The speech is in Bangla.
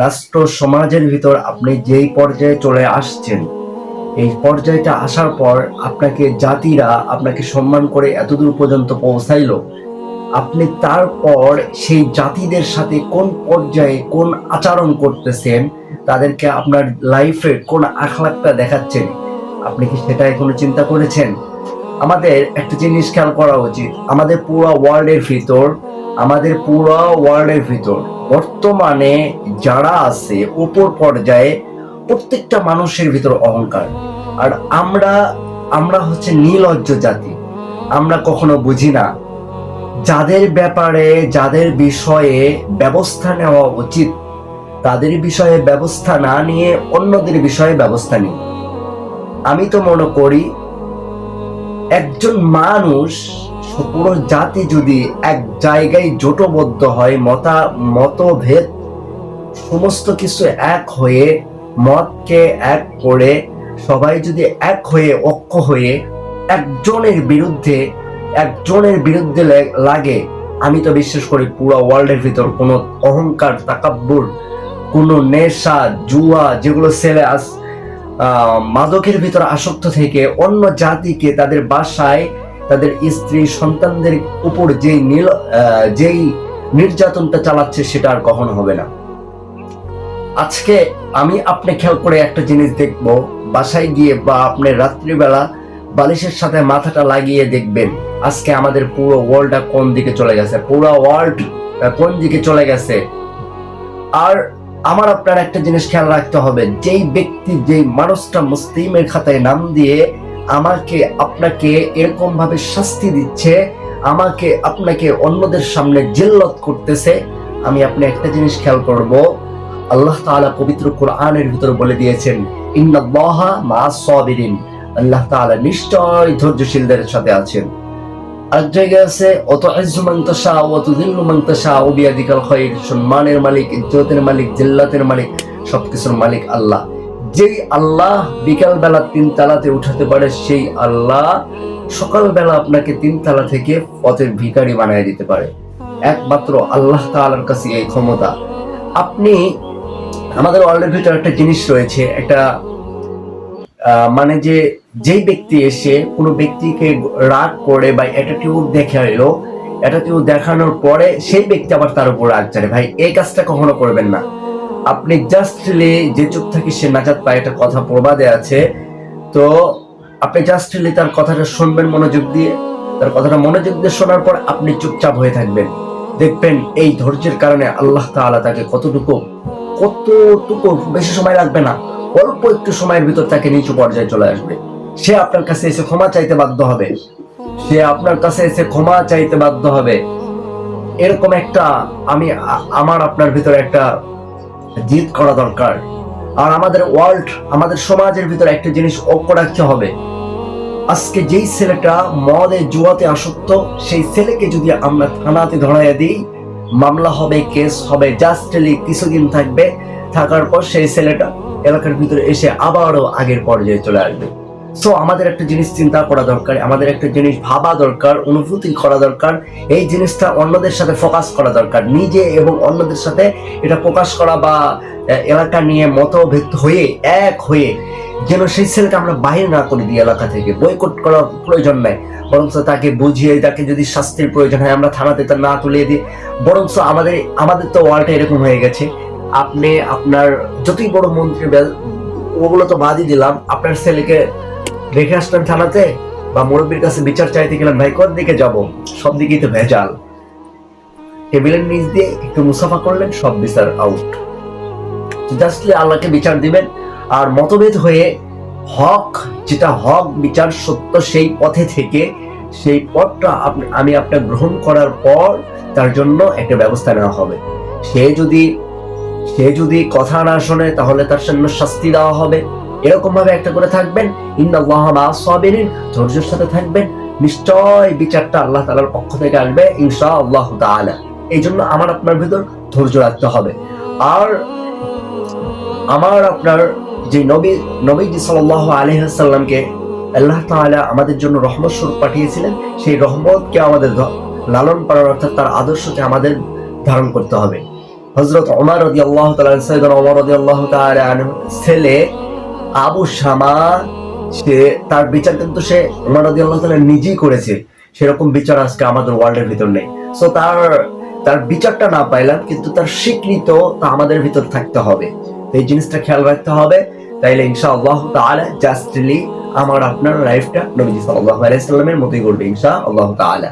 রাষ্ট্র সমাজের ভিতর আপনি যেই পর্যায়ে চলে আসছেন, এই পর্যায়টা আসার পর আপনাকে জাতিরা আপনাকে সম্মান করে এতদূর পর্যন্ত পৌঁছাইলো, আপনি তারপর সেই জাতিদের সাথে কোন পর্যায়ে কোন আচরণ করতেছেন, তাদেরকে আপনার লাইফের কোন আখলাকটা দেখাচ্ছেন, আপনি কি সেটা এখনো চিন্তা করেছেন? আমাদের একটা জিনিস খেয়াল করা উচিত, আমাদের পুরো ওয়ার্ল্ডের ভিতর বর্তমানে যারা আছে উপর পর্যায়ে, প্রত্যেকটা মানুষের ভিতর অহংকার। আর আমরা আমরা হচ্ছে নির্লজ্জ জাতি। আমরা কখনো বুঝি না যাদের ব্যাপারে, যাদের বিষয়ে ব্যবস্থা নেওয়া উচিত, তাদের বিষয়ে ব্যবস্থা না নিয়ে অন্যদের বিষয়ে ব্যবস্থা নিই। আমি তো মনে করি একজন মানুষ, পুরো জাতি যদি এক জায়গায় জোটবদ্ধ হয়, মতভেদ সমস্ত কিছু এক হয়ে, মতকে এক করে সবাই যদি এক হয়ে ঐক্য হয়ে একজনের বিরুদ্ধে লাগে, আমি তো বিশ্বাস করি পুরো ওয়ার্ল্ডের ভিতর কোনো অহংকার, তাকাব্বুর, কোনো নেশা, জুয়া, যেগুলো ছেলে মাদকের ভিতর আসক্ত থেকে অন্য জাতিকে তাদের বাসায়, তাদের স্ত্রী সন্তানদের উপর যেই নির্যাতনটা চালাচ্ছে, সেটা আর কখনো হবে না। আজকে আমি আপনি খেয়াল করে একটা জিনিস দেখব, বাসায় গিয়ে বা আপনি রাত্রিবেলা বালিশের সাথে মাথাটা লাগিয়ে দেখবেন আজকে আমাদের পুরো ওয়ার্ল্ডটা কোন দিকে চলে গেছে। আর আমার আপনার একটা জিনিস খেয়াল রাখতে হবে, যেই মানুষটা মুসলিমের খাতায় নাম দিয়ে আমাকে আপনাকে এরকম ভাবে শাস্তি দিচ্ছে, আমাকে আপনাকে অন্যদের সামনে জিল্লত করতেছে, আমি আপনি একটা জিনিস খেয়াল করব, আল্লাহ তাআলা পবিত্র কোরআনের ভিতরে বলে দিয়েছেন, ইন্নাল্লাহা মা'আস সাবিরিন, আল্লাহ তাআলা নিশ্চয় ধৈর্যশীলদের সাথে আছেন। আর জায়গায় আছে, অতুইজ্জু মান তাশা ওয়া তুযিল্লু মান তাশা বিয়াদিকাল খায়র, সম্মানের মালিক, ইজ্জতের মালিক, জিল্লাতের মালিক, সবকিছুর মালিক আল্লাহ। যেই আল্লাহ বিকাল বেলা 3 তালাতে উঠাতে পারে, সেই আল্লাহ সকাল বেলা আপনাকে 3 তালা থেকে পথের ভিখারি বানিয়ে দিতে পারে। একমাত্র আল্লাহ তাআলার কাছে এই ক্ষমতা। আপনি আমাদের ওয়ার্ল্ডের ভিতরে একটা জিনিস রয়েছে, একটা মানে যেই ব্যক্তি এসে কোনো ব্যক্তিকে রাগ করে বা অ্যাটিটিউড দেখানোর পরে সেই ব্যক্তি আবার তার উপর রাগ চাড়ে, ভাই এই কাজটা কখনো করবেন না। আপনি জাস্টলি, যে চুপ থাকি সে নাজাত পায়, একটা কথা প্রবাদে আছে, তো আপনি জাস্টলি তার কথাটা শুনবেন মনোযোগ দিয়ে, তার কথাটা মনোযোগ দিয়ে শোনার পর আপনি চুপচাপ হয়ে থাকবেন। দেখবেন এই ধৈর্যের কারণে আল্লাহ তাআলা তাকে কতটুকু বেশি সময় লাগবে না, অল্প একটু সময়ের ভিতর তাকে নিচু পর্যায়ে চলে আসবে। সে আপনার কাছে এসে ক্ষমা চাইতে বাধ্য হবে। এরকম একটা আমার আপনার ভিতরে একটা জিদ করা দরকার। আর আমাদের সমাজের ভিতরে একটা জিনিস ঐক্য রাখতে হবে। আজকে যেই ছেলেটা মদে জুয়াতে আসক্ত, সেই ছেলেকে যদি আমরা থানাতে ধরাইয়া দিই, মামলা হবে, কেস হবে, জাস্টলি কিছুদিন থাকবে, থাকার পর সেই ছেলেটা এলাকার ভিতরে এসে আবারও আগের পর্যায়ে চলে আসবে। সো আমাদের একটা জিনিস চিন্তা করা দরকার, আমাদের একটা জিনিস ভাবা দরকার, অনুভূতি করা দরকার, এই জিনিসটা অন্যদের সাথে ফোকাস করা দরকার, নিজে এবং অন্যদের সাথে এটা প্রকাশ করা, বা এলাকা নিয়ে মতভেদ হয়ে এক হয়ে যেন সেই ছেলেটা আমরা বাহির না করে দিই, এলাকা থেকে বয়কট করার প্রয়োজন নাই, বরঞ্চ তাকে বুঝিয়ে, তাকে যদি শাস্তির প্রয়োজন হয় আমরা থানাতে তা না তুলে দিই। বরঞ্চ আমাদের তো ওয়ার্ল্ডটা এরকম হয়ে গেছে, আপনি আপনার যতই বড় মন্ত্রী, ওগুলো তো বাদই দিলাম, আপনার ছেলেকে রেখে আসলেন থানাতে বা মুরব্বীর কাছে বিচার চাইতে গেলেন, ভাই কোন দিকে যাব, সব দিকেই তো ভেজাল, টেবিলের নিচ দিয়ে একটু মুসাফা করলেন, সব বিচার আউট। জাস্টলি আল্লাহকে বিচার দিবেন। আর মতভেদ হয়ে যেটা হক বিচার সত্য, সেই পথে থেকে সেই পথটা আমি আপনার গ্রহণ করার পর তার জন্য একটা ব্যবস্থা নেওয়া হবে। সে যদি কথা না শোনে, তাহলে তার জন্য শাস্তি দেওয়া হবে। এরকম ভাবে একটা করে থাকবেন, ইন্নাল্লাহা মা'আস সাবিরিন, ধৈর্যের সাথে থাকবেন, নিশ্চয় বিচারটা আল্লাহ তাআলার পক্ষ থেকে আসবে ইনশাআল্লাহ তাআলা। এই জন্য আমার আপনার ভিতর ধৈর্য রাখতে হবে। আর আমার আপনার যে নবীজি সাল্লাল্লাহু আলাইহি ওয়াসাল্লামকে আল্লাহ তাআলা আমাদের জন্য রহমত স্বরূপ পাঠিয়েছিলেন, সেই রহমতকে আমাদের লালন পালন, অর্থাৎ তার আদর্শকে আমাদের ধারণ করতে হবে। হযরত ওমর রাদিয়াল্লাহু তাআলা সাইয়েদনা ওমর রাদিয়াল্লাহু তাআলা আনহু ছেলে আবু শামা, সে তার বিচার কিন্তু সে ওমর রাদিয়াল্লাহু তাআলা নিজেই করেছে। সেরকম বিচার আজকে আমাদের ওয়ার্ল্ডের ভিতর নেই। সো তার বিচারটা না পাইলাম, কিন্তু তার স্বীকৃত তা আমাদের ভিতর থাকতে হবে। এই জিনিসটা খেয়াল রাখতে হবে, তাইলে ইনশাআল্লাহ তাআলা জাস্টলি আমার আপনার লাইফটা নবীজি সাল্লাল্লাহু আলাইহি সাল্লামের মতোই করবে ইনশাআল্লাহ তাআলা।